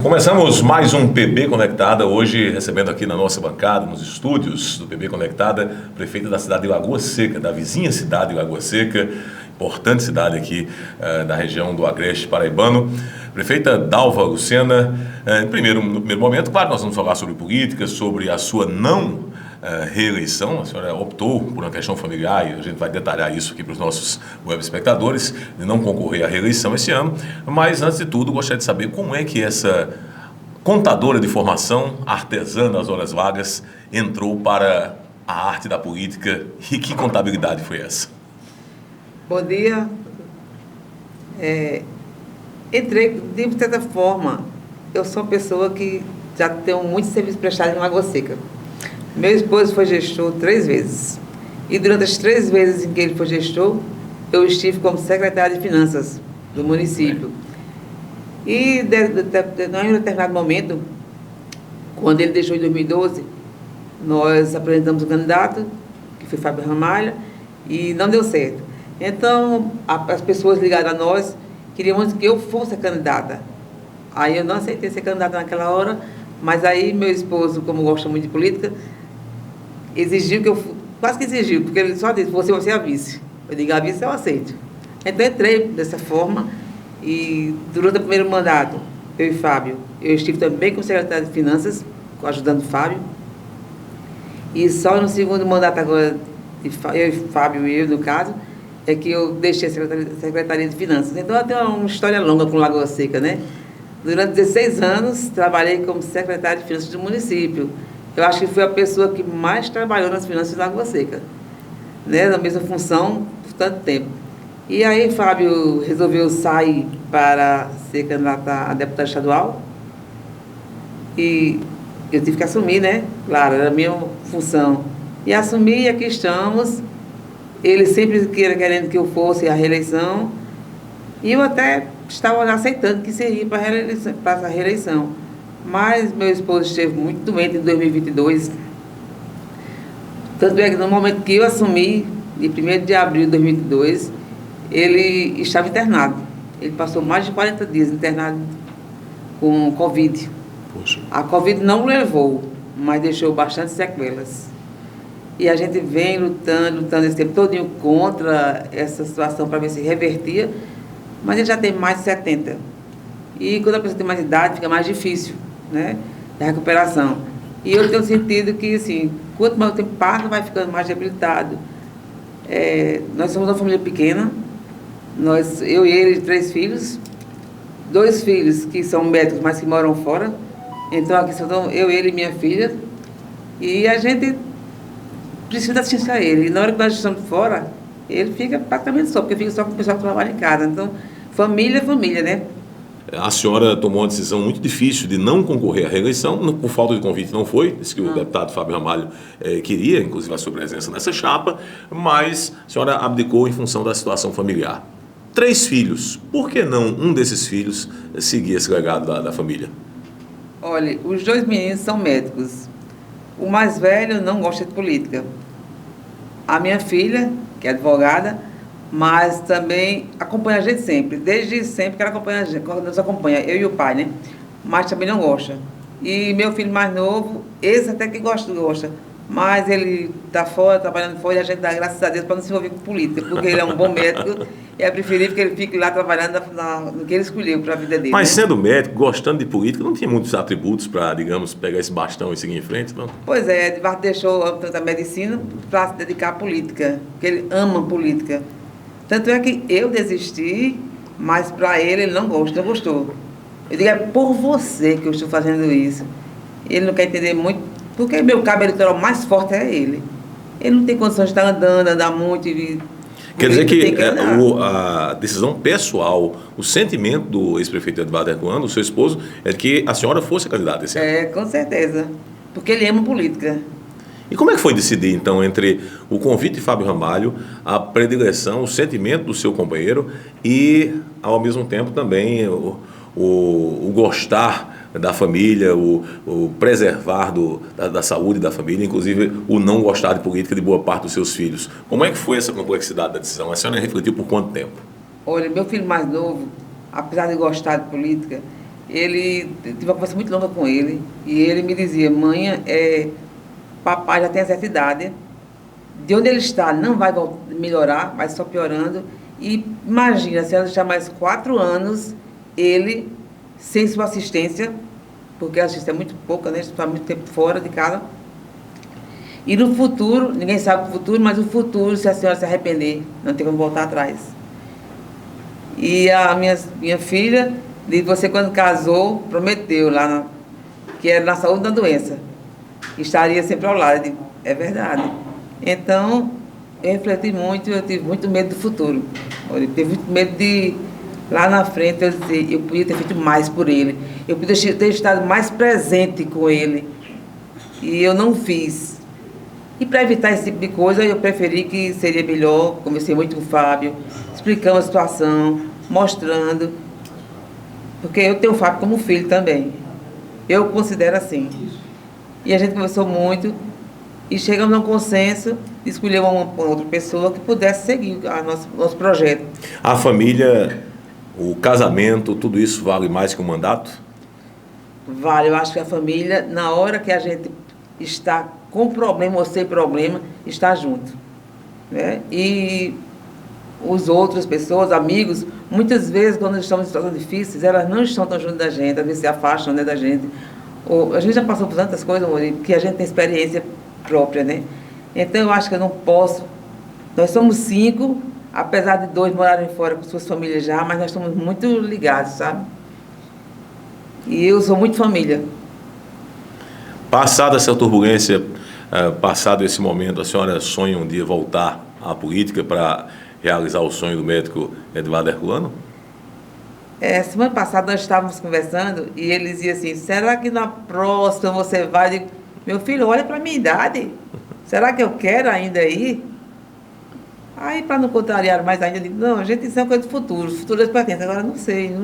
Começamos mais um PB Conectada, hoje recebendo aqui na nossa bancada, nos estúdios do PB Conectada, prefeita da cidade de Lagoa Seca, da vizinha cidade de Lagoa Seca, importante cidade aqui da região do Agreste Paraibano. Prefeita Dalva Lucena, no primeiro momento, claro, nós vamos falar sobre política, sobre a sua não reeleição. A senhora optou por uma questão familiar e a gente vai detalhar isso aqui para os nossos web espectadores, de não concorrer à reeleição esse ano. Mas, antes de tudo, gostaria de saber como é que essa contadora de formação, artesã nas horas vagas, entrou para a arte da política e que contabilidade foi essa? Bom dia. Entrei de certa forma. Eu sou uma pessoa que já tenho muito serviço prestado em Lagoa Seca. Meu esposo foi gestor 3 vezes. E durante as 3 vezes em que ele foi gestor, eu estive como secretária de finanças do município. E em um determinado momento, quando ele deixou em 2012, nós apresentamos um candidato, que foi Fábio Ramalho, e não deu certo. Então, as pessoas ligadas a nós queriam que eu fosse a candidata. Aí eu não aceitei ser candidata naquela hora, mas aí meu esposo, como gosta muito de política, exigiu que eu... Quase que exigiu, porque ele só disse, você vai ser a vice. Eu digo, a vice eu aceito. Então entrei dessa forma e durante o primeiro mandato, eu e Fábio, eu estive também como secretário de finanças, ajudando o Fábio. E só no segundo mandato agora, eu e Fábio e eu, no caso, é que eu deixei a Secretaria de Finanças. Então, eu tenho uma história longa com Lagoa Seca, né? Durante 16 anos, trabalhei como secretário de Finanças do município. Eu acho que fui a pessoa que mais trabalhou nas finanças de Lagoa Seca, né? Na mesma função, por tanto tempo. E aí, Fábio resolveu sair para ser candidato a deputado estadual. E eu tive que assumir, né? Claro, era a minha função. E assumi, e aqui estamos. Ele sempre querendo que eu fosse à reeleição. E eu até estava aceitando que seria para a reeleição. Mas meu esposo esteve muito doente em 2022. Tanto é que no momento que eu assumi, de 1º de abril de 2022, ele estava internado. Ele passou mais de 40 dias internado com Covid. Poxa. A Covid não o levou, mas deixou bastante sequelas. E a gente vem lutando esse tempo todinho contra essa situação para ver se revertia, mas ele já tem mais de 70. E quando a pessoa tem mais idade, fica mais difícil, né, a recuperação. E eu tenho sentido que, assim, quanto mais o tempo passa, vai ficando mais debilitado. Nós somos uma família pequena, eu e ele, 3 filhos, 2 filhos que são médicos, mas que moram fora. Então, aqui são eu, ele e minha filha. E a gente precisa de assistência a ele. E na hora que nós estamos fora, ele fica praticamente só, porque fica só com o pessoal que trabalha em casa. Então, família é família, né? A senhora tomou uma decisão muito difícil de não concorrer à reeleição, por falta de convite não foi, disse que o deputado Fábio Ramalho queria, inclusive, a sua presença nessa chapa, mas a senhora abdicou em função da situação familiar. 3 filhos, por que não um desses filhos seguir esse legado da família? Olha, os 2 meninos são médicos. O mais velho não gosta de política. A minha filha, que é advogada, mas também acompanha a gente sempre. Desde sempre que ela acompanha a gente, nos acompanha, eu e o pai, né? Mas também não gosta. E meu filho mais novo, esse até que gosta. Mas ele está fora, trabalhando fora, e a gente dá graças a Deus para não se envolver com política, porque ele é um bom médico e é preferível que ele fique lá trabalhando no que ele escolheu para a vida dele. Mas né? sendo médico, gostando de política, não tinha muitos atributos para, digamos, pegar esse bastão e seguir em frente, não? Pois é, Edvardo deixou a medicina para se dedicar à política, porque ele ama política. Tanto é que eu desisti, mas para ele não gostou. Eu digo, é por você que eu estou fazendo isso. Ele não quer entender muito, porque meu cabo eleitoral mais forte é ele. Ele não tem condições de estar andar muito e... Quer dizer que a decisão pessoal, o sentimento do ex-prefeito Edvardo Herculano, o seu esposo, é que a senhora fosse a candidata esse ano. Com certeza, porque ele ama política. E como é que foi decidir, então, entre o convite de Fábio Ramalho, a predileção, o sentimento do seu companheiro e, ao mesmo tempo, também o gostar da família, o preservar da saúde da família, inclusive o não gostar de política de boa parte dos seus filhos? Como é que foi essa complexidade da decisão? A senhora refletiu por quanto tempo? Olha, meu filho mais novo, apesar de gostar de política, ele tive uma conversa muito longa com ele, e ele me dizia, mãe, papai já tem certa idade, de onde ele está não vai melhorar, vai só piorando, e imagina, se ela deixar mais 4 anos, ele, sem sua assistência, porque a assistência é muito pouca, né, está muito tempo fora de casa, e no futuro, ninguém sabe o futuro, mas o futuro, se a senhora se arrepender, não tem como voltar atrás. E a minha filha, você quando casou, prometeu lá, que era na saúde da doença, estaria sempre ao lado. Eu digo, é verdade. Então, eu refleti muito, eu tive muito medo do futuro. Eu tive muito medo de, lá na frente, eu dizer, eu podia ter feito mais por ele. Eu podia ter estado mais presente com ele. E eu não fiz. E para evitar esse tipo de coisa, eu preferi que seria melhor, conversei muito com o Fábio, explicamos a situação, mostrando, porque eu tenho o Fábio como filho também. Eu considero assim. E a gente conversou muito e chegamos a um consenso de escolher uma outra pessoa que pudesse seguir nosso projeto. A família, o casamento, tudo isso vale mais que um mandato? Vale, eu acho que a família, na hora que a gente está com problema ou sem problema, está junto, né? E os outras pessoas, amigos, muitas vezes quando estamos em situações difíceis, elas não estão tão junto da gente, às vezes se afastam, né, da gente. Ou, a gente já passou por tantas coisas, que a gente tem experiência própria, né? Então eu acho que eu não posso. Nós somos 5, apesar de 2 morarem fora com suas famílias já, mas nós estamos muito ligados, sabe? E eu sou muito família. Passada essa turbulência, passado esse momento, a senhora sonha um dia voltar à política para realizar o sonho do médico Edivaldo Herculano? Semana passada nós estávamos conversando e ele dizia assim, será que na próxima você vai? Eu digo, meu filho, olha para a minha idade, será que eu quero ainda ir? Aí, para não contrariar mais ainda, eu digo, não, a gente isso é uma coisa do futuro, o futuro é pertence, agora não sei.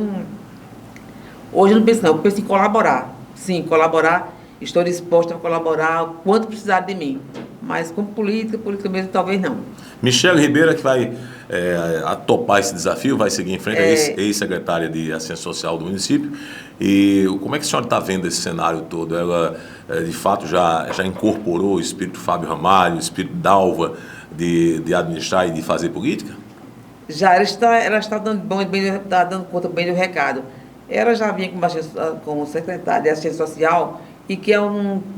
Hoje eu não penso não, eu penso em colaborar. Sim, colaborar, estou disposta a colaborar o quanto precisar de mim. Mas como política mesmo, talvez não. Michele Ribeira, que vai topar esse desafio, vai seguir em frente, ex-secretária de Assistência Social do município. E como é que a senhora está vendo esse cenário todo? Ela, de fato, já incorporou o espírito Fábio Ramalho, o espírito Dalva de administrar e de fazer política? Já, ela está dando conta bem do recado. Ela já vinha como secretária de Assistência Social e que é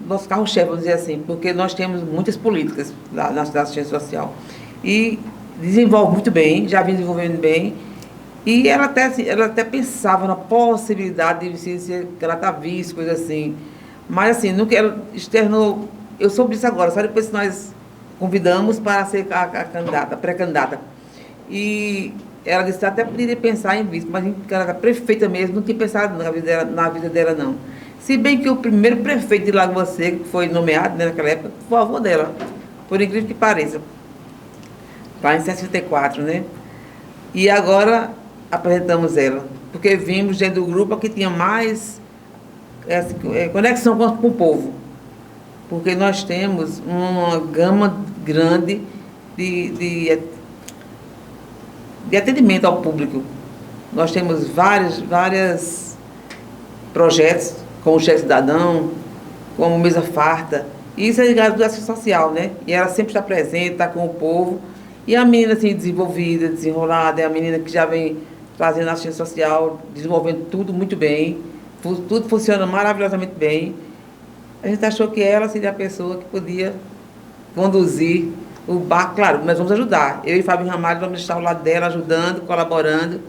nosso carro-chefe, vamos dizer assim, porque nós temos muitas políticas lá na assistência social. E desenvolve muito bem, já vem desenvolvendo bem, e ela até pensava na possibilidade de ser vice, coisa assim. Mas assim, nunca ela externou, eu soube disso agora, só depois que nós convidamos para ser a pré-candidata. E ela disse que até poderia pensar em vice, mas ela era prefeita mesmo, não tinha pensado na vida dela não. Se bem que o primeiro prefeito de Lagoa Seca, que foi nomeado, né, naquela época, foi o avô dela, por incrível que pareça. Lá em 64, né? E agora apresentamos ela, porque vimos dentro do grupo que tinha mais conexão com o povo. Porque nós temos uma gama grande de atendimento ao público. Nós temos vários projetos, como o Chefe Cidadão, como Mesa Farta, e isso é ligado à assistência social, né? E ela sempre está presente, está com o povo, e a menina assim, desenvolvida, desenrolada, é a menina que já vem trazendo a assistência social, desenvolvendo tudo muito bem, tudo funciona maravilhosamente bem. A gente achou que ela seria a pessoa que podia conduzir o barco. Claro, nós vamos ajudar. Eu e Fábio Ramalho vamos estar ao lado dela, ajudando, colaborando,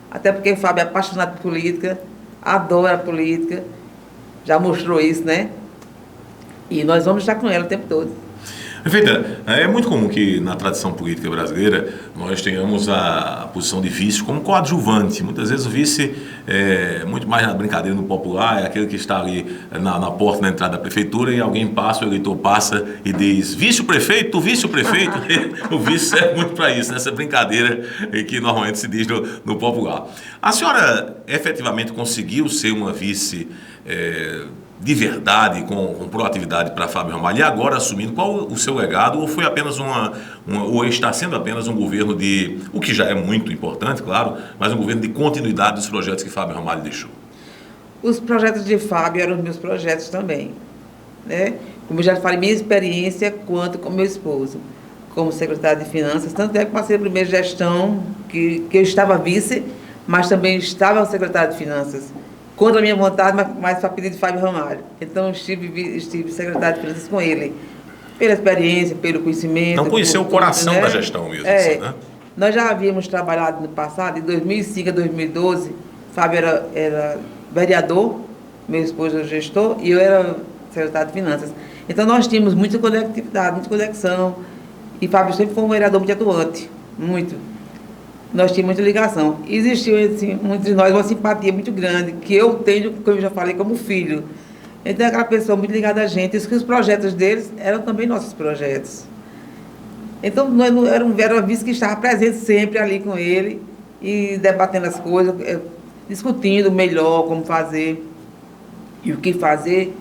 até porque o Fábio é apaixonado por política, adora a política, já mostrou isso, né? E nós vamos estar com ela o tempo todo. Perfeita. É muito comum que na tradição política brasileira nós tenhamos a posição de vice como coadjuvante. Muitas vezes o vice é muito mais na brincadeira no popular, é aquele que está ali na porta, na entrada da prefeitura e alguém passa, o eleitor passa e diz vice-prefeito, vice-prefeito. O vice serve muito para isso, nessa brincadeira que normalmente se diz no popular. A senhora efetivamente conseguiu ser uma vice de verdade, com proatividade para Fábio Ramalho, e agora assumindo qual o seu legado, ou foi apenas ou está sendo apenas um governo o que já é muito importante, claro, mas um governo de continuidade dos projetos que Fábio Ramalho deixou? Os projetos de Fábio eram os meus projetos também, né? Como eu já falei, minha experiência quanto com meu esposo, como secretário de Finanças, tanto é que passei a primeira gestão, que eu estava vice, mas também estava secretário de Finanças, contra a minha vontade, mas para pedido de Fábio Ramalho. Então, estive secretário de Finanças com ele, pela experiência, pelo conhecimento. Não conheceu o coração, né, da gestão mesmo, assim, né? Nós já havíamos trabalhado no passado, de 2005 a 2012, Fábio era vereador, meu esposo era gestor, e eu era secretário de Finanças. Então, nós tínhamos muita conectividade, muita conexão, e Fábio sempre foi um vereador muito atuante, muito. Nós tínhamos muita ligação. Existiu assim, entre nós uma simpatia muito grande, que eu tenho, como eu já falei, como filho. Então, aquela pessoa muito ligada a gente, e os projetos deles eram também nossos projetos. Então, nós era um vice que estava presente sempre ali com ele, e debatendo as coisas, discutindo melhor como fazer e o que fazer.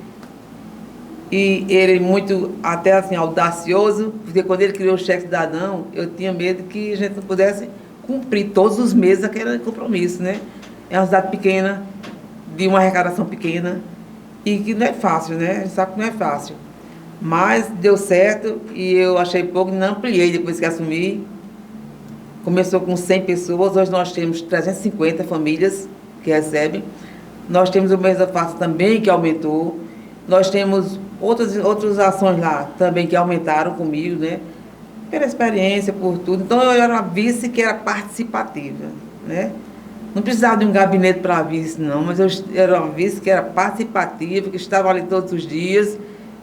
E ele muito, até assim, audacioso, porque quando ele criou o cheque cidadão, eu tinha medo que a gente não pudesse cumprir todos os meses aquele compromisso, né? É uma cidade pequena, de uma arrecadação pequena, e que não é fácil, né? A gente sabe que não é fácil. Mas deu certo e eu achei pouco, não ampliei depois que assumi. Começou com 100 pessoas, hoje nós temos 350 famílias que recebem. Nós temos o mês da farsa também, que aumentou. Nós temos outras ações lá também que aumentaram comigo, né? Pela experiência, por tudo. Então, eu era uma vice que era participativa, né? Não precisava de um gabinete para vice, não, mas eu era uma vice que era participativa, que estava ali todos os dias,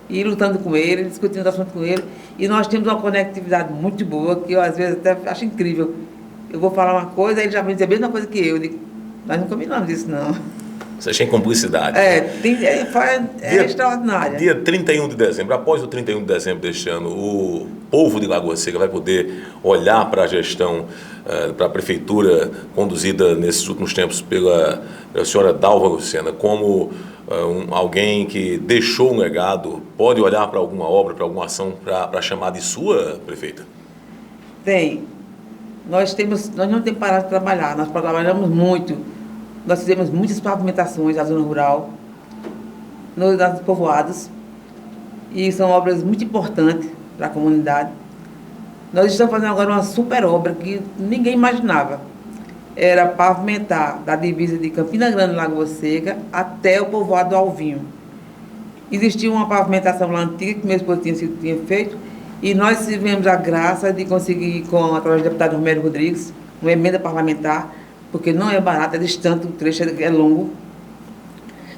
e lutando com ele, discutindo o assunto com ele. E nós temos uma conectividade muito boa, que eu às vezes até acho incrível. Eu vou falar uma coisa, aí ele já vai dizer a mesma coisa que eu. Eu digo, nós não combinamos isso, não. Você tem cumplicidade. É extraordinária. Dia 31 de dezembro, após o 31 de dezembro deste ano, o povo de Lagoa Seca vai poder olhar para a gestão, para a prefeitura conduzida nesses últimos tempos pela senhora Dalva Lucena, como alguém que deixou um legado, pode olhar para alguma obra, para alguma ação, para chamar de sua, prefeita? Tem. Nós não temos parado de trabalhar, nós trabalhamos muito. Nós fizemos muitas pavimentações na zona rural, nos povoados, e são obras muito importantes para a comunidade. Nós estamos fazendo agora uma super obra que ninguém imaginava. Era pavimentar da divisa de Campina Grande, Lagoa Seca, até o povoado do Alvinho. Existia uma pavimentação lá antiga que meu esposo tinha feito, e nós tivemos a graça de conseguir, através do deputado Romero Rodrigues, uma emenda parlamentar, porque não é barato, é distante, o trecho é longo,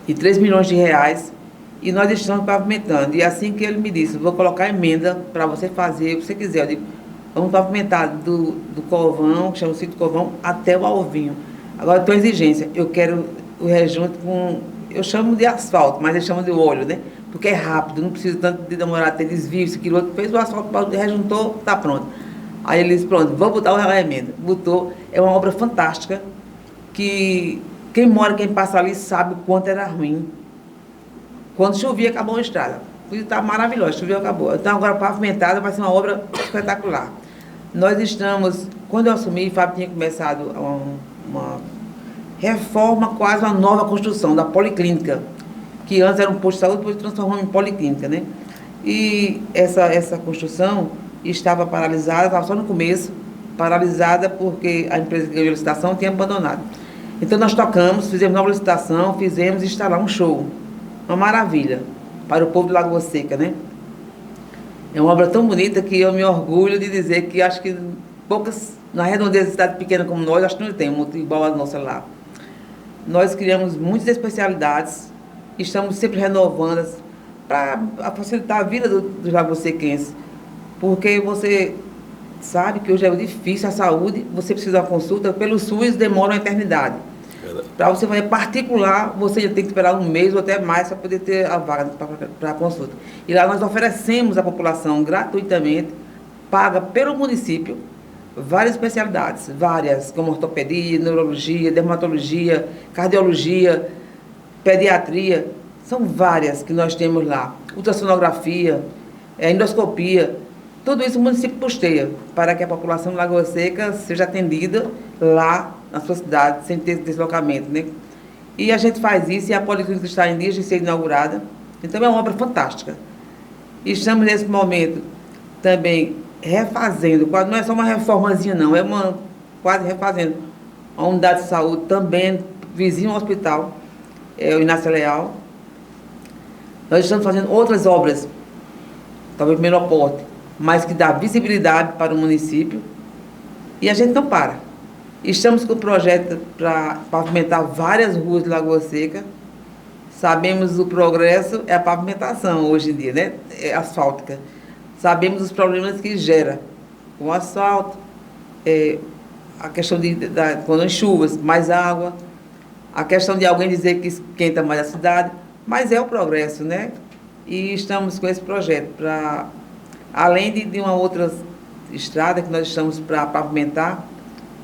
de 3 milhões de reais, e nós estamos pavimentando. E assim que ele me disse, vou colocar emenda para você fazer o que você quiser. Eu digo, vamos pavimentar do Covão, que chama o sítio Covão, até o Alvinho. Agora, eu tenho exigência, eu quero o rejunte com, eu chamo de asfalto, mas eles chamam de óleo, né? Porque é rápido, não precisa tanto de demorar, ter desvio, esse quilômetro, fez o asfalto, rejuntou, está pronto. Aí ele disse, pronto, vou botar a emenda. Botou, é uma obra fantástica, que quem passa ali sabe o quanto era ruim. Quando chovia, acabou a estrada. Está maravilhoso, chovia, acabou. Então, agora pavimentada vai ser uma obra espetacular. Nós estamos, quando eu assumi, o Fábio tinha começado uma reforma, quase uma nova construção da policlínica, que antes era um posto de saúde, depois transformamos em policlínica, né? E essa construção estava paralisada, estava só no começo, paralisada porque a empresa que ganhou a licitação tinha abandonado. Então nós tocamos, fizemos nova licitação, fizemos instalar um show, uma maravilha, para o povo de Lagoa Seca, né? É uma obra tão bonita que eu me orgulho de dizer que acho que poucas, na redondeza de cidade pequena como nós, acho que não tem uma igual a nossa lá. Nós criamos muitas especialidades, estamos sempre renovando para facilitar a vida dos lagosequenses. Porque você sabe que hoje é difícil a saúde, você precisa de uma consulta, pelo SUS demora uma eternidade. Para você fazer particular, você já tem que esperar um mês ou até mais para poder ter a vaga para a consulta. E lá nós oferecemos à população gratuitamente, paga pelo município, várias especialidades, como ortopedia, neurologia, dermatologia, cardiologia, pediatria, são várias que nós temos lá. Ultrassonografia, endoscopia. Tudo isso o município custeia para que a população de Lagoa Seca seja atendida lá na sua cidade, sem ter deslocamento, né? E a gente faz isso, e a Policlínica está em dias de ser inaugurada. Então é uma obra fantástica. E estamos nesse momento também refazendo, não é só uma reformazinha não, é quase refazendo a unidade de saúde também, vizinho ao hospital, o Inácio Leal. Nós estamos fazendo outras obras, talvez menor porte, mas que dá visibilidade para o município, e a gente não para. Estamos com o projeto para pavimentar várias ruas de Lagoa Seca. Sabemos o progresso, é a pavimentação hoje em dia, né? É asfáltica. Sabemos os problemas que gera o asfalto, a questão quando em chuvas, mais água, a questão de alguém dizer que esquenta mais a cidade, mas é o progresso, né? E estamos com esse projeto para, além de uma outra estrada que nós estamos para pavimentar,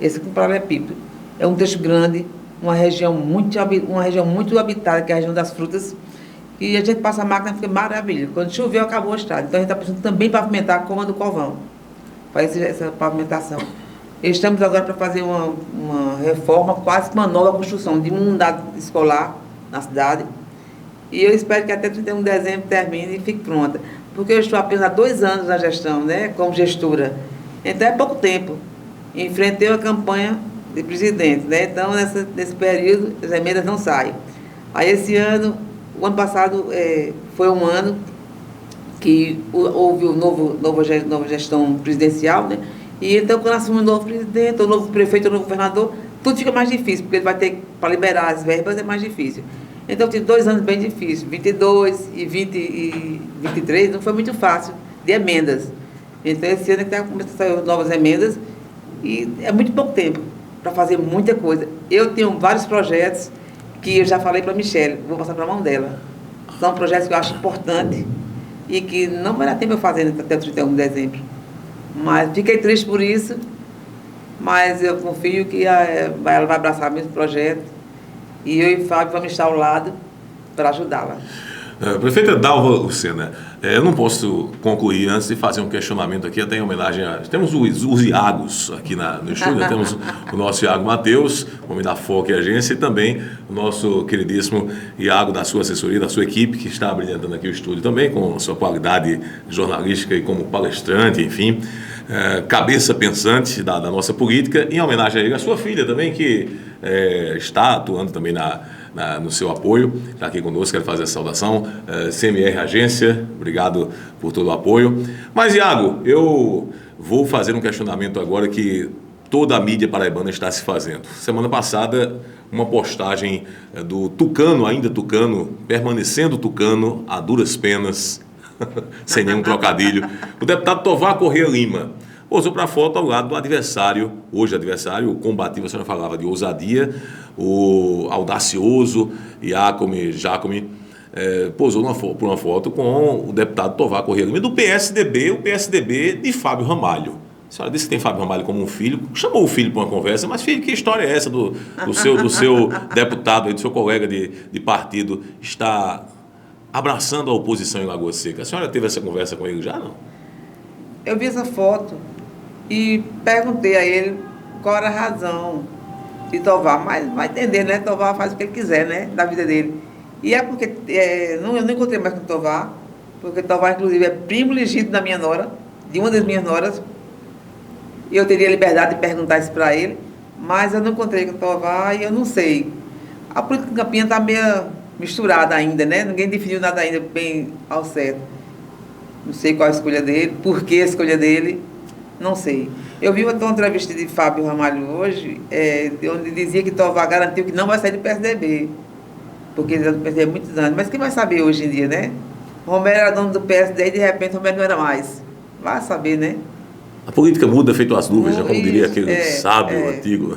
esse com paralelepípedo. É um trecho grande, uma região muito habitada, que é a região das frutas, e a gente passa a máquina e fica maravilha. Quando choveu, acabou a estrada. Então a gente está precisando também pavimentar como a do Covão, faz essa pavimentação. Estamos agora para fazer uma reforma, quase uma nova construção de uma unidade escolar na cidade, e eu espero que até 31 de dezembro termine e fique pronta, porque eu estou apenas há 2 anos na gestão, né, como gestora, então é pouco tempo. Enfrentei a campanha de presidente, né? Então nesse período as emendas não saem. Aí esse ano, o ano passado foi um ano que houve nova gestão presidencial, né? E então quando assume um novo presidente, o novo prefeito, o novo governador, tudo fica mais difícil, porque ele vai ter, para liberar as verbas é mais difícil. Então tive 2 anos bem difíceis, 22 e 20 e 23, não foi muito fácil de emendas. Então esse ano está começando a sair novas emendas, e é muito pouco tempo para fazer muita coisa. Eu tenho vários projetos que eu já falei para a Michele, vou passar para a mão dela. São projetos que eu acho importantes e que não vai dar tempo eu fazer até o 31 de dezembro. Mas fiquei triste por isso, mas eu confio que ela vai abraçar o mesmo projeto e eu e o Fábio vamos estar ao lado para ajudá-la. Prefeita Dalva Lucena, eu não posso concluir antes de fazer um questionamento aqui, até em homenagem a... Temos os Iagos aqui no estúdio, temos o nosso Iago Matheus, homem da FOC Agência, e também o nosso queridíssimo Iago da sua assessoria, da sua equipe, que está brilhantando aqui o estúdio também, com sua qualidade jornalística e como palestrante, enfim, cabeça pensante da nossa política, em homenagem a ele, a sua filha também, que está atuando também no seu apoio, está aqui conosco, quero fazer a saudação, CMR Agência, obrigado por todo o apoio. Mas, Iago, eu vou fazer um questionamento agora que toda a mídia paraibana está se fazendo. Semana passada, uma postagem do Tucano, ainda Tucano, permanecendo Tucano, a duras penas, sem nenhum trocadilho, o deputado Tovar Corrêa Lima posou para a foto ao lado do adversário, hoje adversário, o combativo, a senhora falava de ousadia, o audacioso Jacome, posou por uma foto com o deputado Tovar Corrêa Lima do PSDB, o PSDB de Fábio Ramalho. A senhora disse que tem Fábio Ramalho como um filho, chamou o filho para uma conversa, mas filho, que história é essa do seu deputado, do seu colega de partido, está abraçando a oposição em Lagoa Seca? A senhora teve essa conversa com ele já, não? Eu vi essa foto e perguntei a ele qual era a razão de Tovar, mas vai entender, né? Tovar faz o que ele quiser, né? Da vida dele. E é porque eu não encontrei mais com Tovar, porque Tovar, inclusive, é primo legítimo da minha nora, de uma das minhas noras. E eu teria liberdade de perguntar isso para ele, mas eu não encontrei com Tovar e eu não sei. A política de Campina está meio misturada ainda, né? Ninguém definiu nada ainda bem ao certo. Não sei qual a escolha dele, por que a escolha dele, não sei. Eu vi uma entrevista de Fábio Ramalho hoje, onde dizia que Tovar garantiu que não vai sair do PSDB, porque ele é do PSDB há muitos anos. Mas quem vai saber hoje em dia, né? Romero era dono do PSD e de repente Romero não era mais. Vai saber, né? A política muda feito as nuvens, como diria aquele sábio antigo.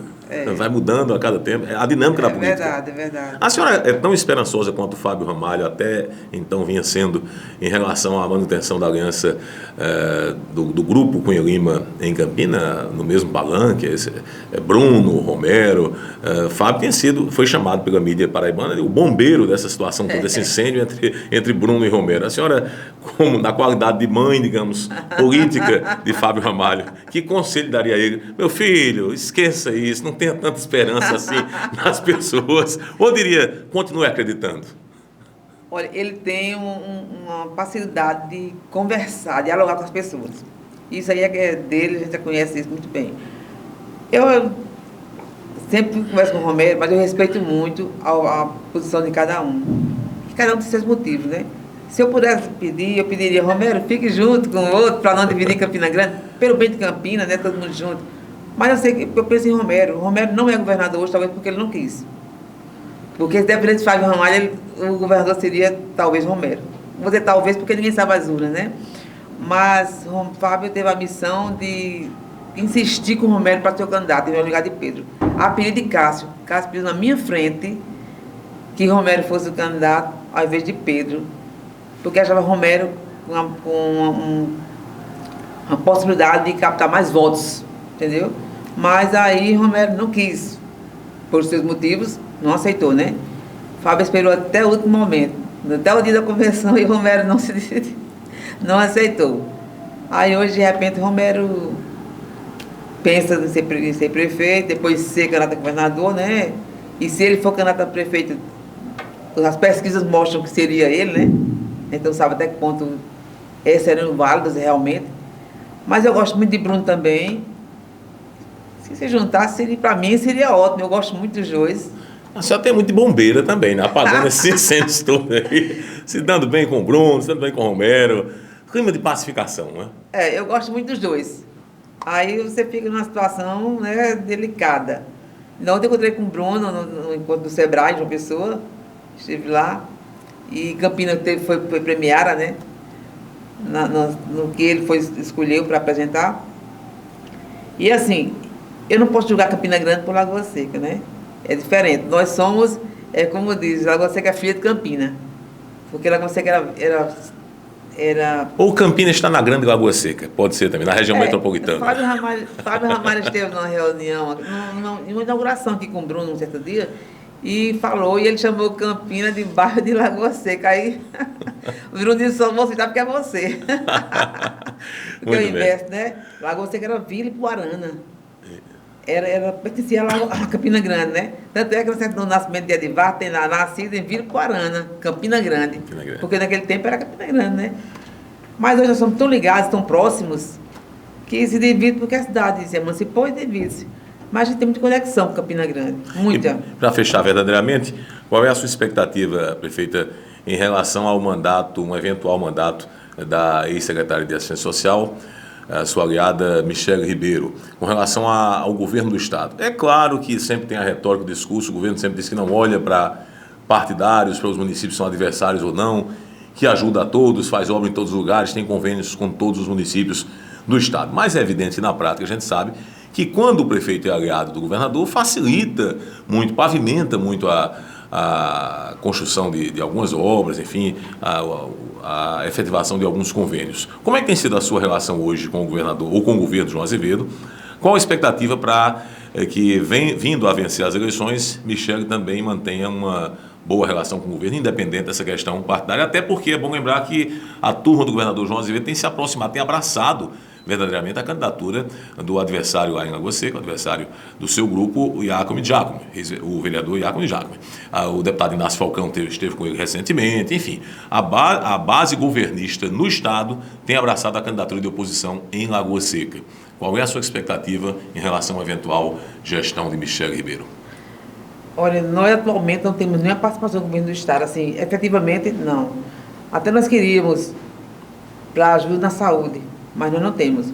Vai mudando a cada tempo. É a dinâmica da política. É verdade. A senhora é tão esperançosa quanto o Fábio Ramalho até então vinha sendo em relação à manutenção da aliança do grupo Cunha Lima em Campina, no mesmo palanque, Bruno, Romero. Fábio foi chamado pela mídia paraibana o bombeiro dessa situação, todo esse incêndio entre Bruno e Romero. A senhora, como na qualidade de mãe, digamos, política de Fábio Ramalho, que conselho daria a ele? Meu filho, esqueça isso, não tenha tanta esperança assim nas pessoas. Ou diria, continue acreditando. Olha, ele tem uma facilidade de conversar, dialogar com as pessoas. Isso aí é dele, a gente já conhece isso muito bem. Eu sempre converso com o Romero, mas eu respeito muito a posição de cada um. E cada um tem seus motivos, né? Se eu pudesse pedir, eu pediria, Romero, fique junto com o outro, para não dividir Campina Grande, pelo bem de Campina, né? Todo mundo junto. Mas eu sei que eu penso em Romero. O Romero não é governador hoje, talvez porque ele não quis. Porque se dependesse de Fábio Ramalho, o governador seria talvez Romero. Vou dizer talvez porque ninguém sabe as urnas, né? Mas o Fábio teve a missão de insistir com o Romero para ser o candidato, em meu lugar de Pedro. A pedido de Cássio. Cássio pediu na minha frente que Romero fosse o candidato ao invés de Pedro. Porque achava Romero com uma possibilidade de captar mais votos, entendeu? Mas aí Romero não quis, por seus motivos, não aceitou, né? Fábio esperou até o último momento, até o dia da convenção, e Romero não aceitou. Aí hoje, de repente, Romero pensa em ser prefeito, depois ser candidato a governador, né? E se ele for candidato a prefeito, as pesquisas mostram que seria ele, né? Então sabe até que ponto esses seriam válidos realmente. Mas eu gosto muito de Bruno também. Se se juntasse, para mim seria ótimo. Eu gosto muito dos dois. A senhora tem muito de bombeira também, né? Apagando esses incêndios todos aí. Se dando bem com o Bruno, se dando bem com o Romero. Clima de pacificação, né? Eu gosto muito dos dois. Aí você fica numa situação, né, delicada. Ontem eu encontrei com o Bruno no encontro do Sebrae, de uma pessoa. Estive lá. E Campina foi premiada, né? No que ele escolheu para apresentar. E assim, eu não posso julgar Campina Grande por Lagoa Seca, né? É diferente. Nós somos, como diz, Lagoa Seca é filha de Campina. Porque Lagoa Seca era... Ou Campina está na Grande Lagoa Seca, pode ser também, na região metropolitana. Fábio Ramalho esteve numa reunião, numa inauguração aqui com o Bruno um certo dia, e falou, e ele chamou Campina de bairro de Lagoa Seca. Aí o Bruno disse, só vou citar porque é você. Porque o inverso, né? Lagoa Seca era Vila Ipuarana. Pertencia a Campina Grande, né? Tanto é que no nascimento de Edivar tem lá, nascido em Vila Ipuarana, Campina Grande. Porque naquele tempo era Campina Grande, né? Mas hoje nós somos tão ligados, tão próximos, que se divide porque a cidade se emancipou e divide-se. Mas a gente tem muita conexão com Campina Grande, muita. Para fechar verdadeiramente, qual é a sua expectativa, prefeita, em relação ao mandato, um eventual mandato da ex-secretária de Assistência Social, a sua aliada Michele Ribeiro, com relação ao governo do Estado? É claro que sempre tem a retórica, o discurso, o governo sempre diz que não olha para partidários, para os municípios que são adversários ou não, que ajuda a todos, faz obra em todos os lugares, tem convênios com todos os municípios do Estado. Mas é evidente que na prática a gente sabe que quando o prefeito é aliado do governador, facilita muito, pavimenta muito a construção de algumas obras, enfim, a efetivação de alguns convênios. Como é que tem sido a sua relação hoje com o governador ou com o governo de João Azevedo? Qual a expectativa para que, vindo a vencer as eleições, Michele também mantenha uma boa relação com o governo, independente dessa questão partidária? Até porque é bom lembrar que a turma do governador João Azevedo tem se aproximado, tem abraçado verdadeiramente a candidatura do adversário lá em Lagoa Seca, o adversário do seu grupo, o Iacome Giacomo, o vereador Iacome Giacomo. O deputado Inácio Falcão esteve com ele recentemente, enfim. A base governista no Estado tem abraçado a candidatura de oposição em Lagoa Seca. Qual é a sua expectativa em relação à eventual gestão de Michele Ribeiro? Olha, nós atualmente não temos nenhuma participação do governo do Estado, assim, efetivamente não. Até nós queríamos para ajuda na saúde, mas nós não temos.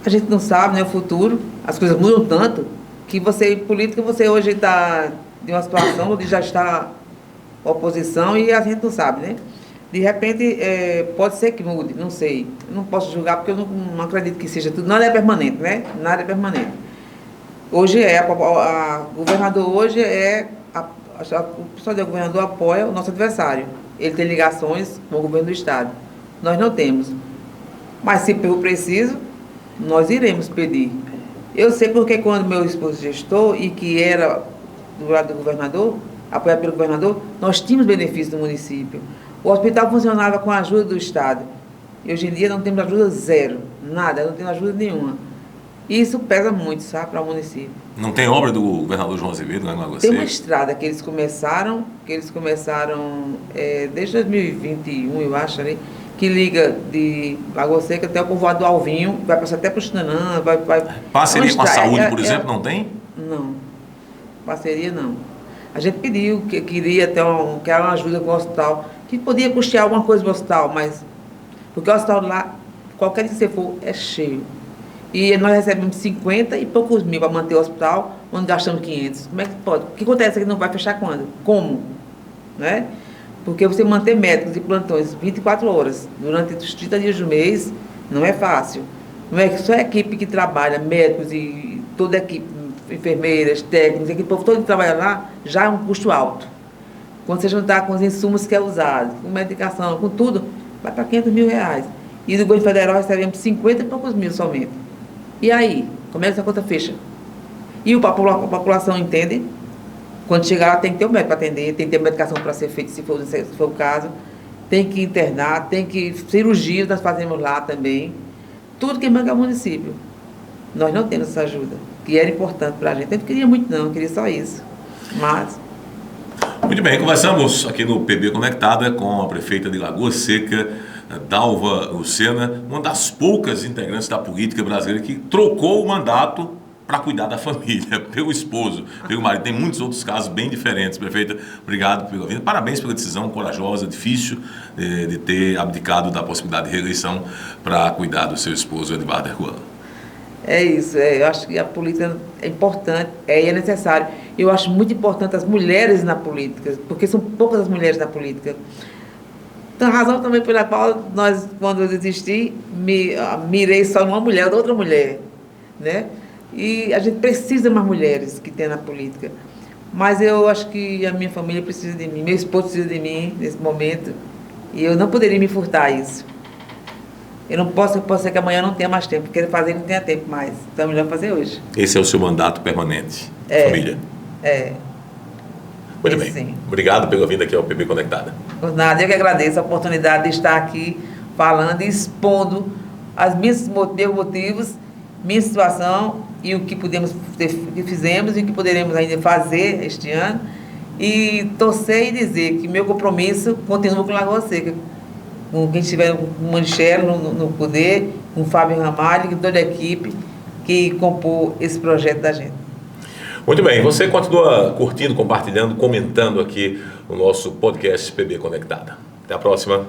A gente não sabe, né, o futuro, as coisas mudam tanto, que em política, você hoje está de uma situação onde já está oposição e a gente não sabe, né? De repente, pode ser que mude, não sei. Eu não posso julgar porque eu não acredito que seja tudo. Nada é permanente, né? Nada é permanente. Hoje o governador hoje o pessoal do governador apoia o nosso adversário. Ele tem ligações com o governo do Estado. Nós não temos. Mas se for preciso, nós iremos pedir. Eu sei porque quando meu esposo gestor e que era do lado do governador, apoiado pelo governador, nós tínhamos benefício do município. O hospital funcionava com a ajuda do Estado. E hoje em dia não temos ajuda zero, nada, não temos ajuda nenhuma. E isso pesa muito, sabe, para o município. Não tem obra do governador João Azevedo, né, em Lagoa Tem Seca? uma estrada que eles começaram desde 2021, eu acho, ali, que liga de Lagoa Seca até o povoado do Alvinho, vai passar até para o Xinanã, vai... Parceria com a saúde, por é, exemplo, não tem? Não, parceria não. A gente pediu que queria ter que era uma ajuda com o hospital, que podia custear alguma coisa no hospital, mas... Porque o hospital lá, qualquer dia que você for, é cheio. E nós recebemos 50 e poucos mil para manter o hospital, onde gastamos 500. Como é que pode? O que acontece é que não vai fechar quando? Como? Né? Porque você manter médicos e plantões 24 horas durante os 30 dias do mês não é fácil. Não é só a equipe que trabalha, médicos e toda a equipe, enfermeiras, técnicos, aquele povo todo que trabalha lá, já é um custo alto. Quando você juntar com os insumos que é usado, com medicação, com tudo, vai para 500 mil reais. E do governo federal recebemos 50 e poucos mil somente. E aí, como é que essa conta fecha? E a população entende? Quando chegar lá tem que ter um médico para atender, tem que ter medicação para ser feita, se for o caso. Tem que internar, tem que... Cirurgias nós fazemos lá também. Tudo que banca é o município. Nós não temos essa ajuda, que era importante para a gente. Eu não queria muito não, eu queria só isso. Mas... Muito bem, conversamos aqui no PB Conectada com a prefeita de Lagoa Seca, Dalva Lucena, uma das poucas integrantes da política brasileira que trocou o mandato para cuidar da família, pelo esposo, pelo marido. Tem muitos outros casos bem diferentes. Prefeita, obrigado pela vida. Parabéns pela decisão corajosa, difícil, de ter abdicado da possibilidade de reeleição para cuidar do seu esposo, Edivaldo Herculano. É isso, eu acho que a política é importante, é necessário. Eu acho muito importante as mulheres na política, porque são poucas as mulheres na política. Então, a razão também pela qual nós, quando eu desisti, mirei só numa mulher, outra mulher, né? E a gente precisa mais mulheres que tem na política. Mas eu acho que a minha família precisa de mim, meu esposo precisa de mim nesse momento, e eu não poderia me furtar isso. Eu não posso, pode ser que amanhã não tenha mais tempo, porque fazer não tenha tempo mais. Então é melhor fazer hoje. Esse é o seu mandato permanente, família? É. Muito bem. Sim. Obrigado pela vinda aqui ao PB Conectada. Por nada, eu que agradeço a oportunidade de estar aqui falando e expondo meus motivos, minha situação e o que que fizemos e o que poderemos ainda fazer este ano. E torcer e dizer que meu compromisso continua com Lagoa Seca. Com quem estiver no Manchelo, no poder, com o Fábio Ramalho e toda a equipe que compôs esse projeto da gente. Muito bem, você continua curtindo, compartilhando, comentando aqui o nosso podcast PB Conectada. Até a próxima.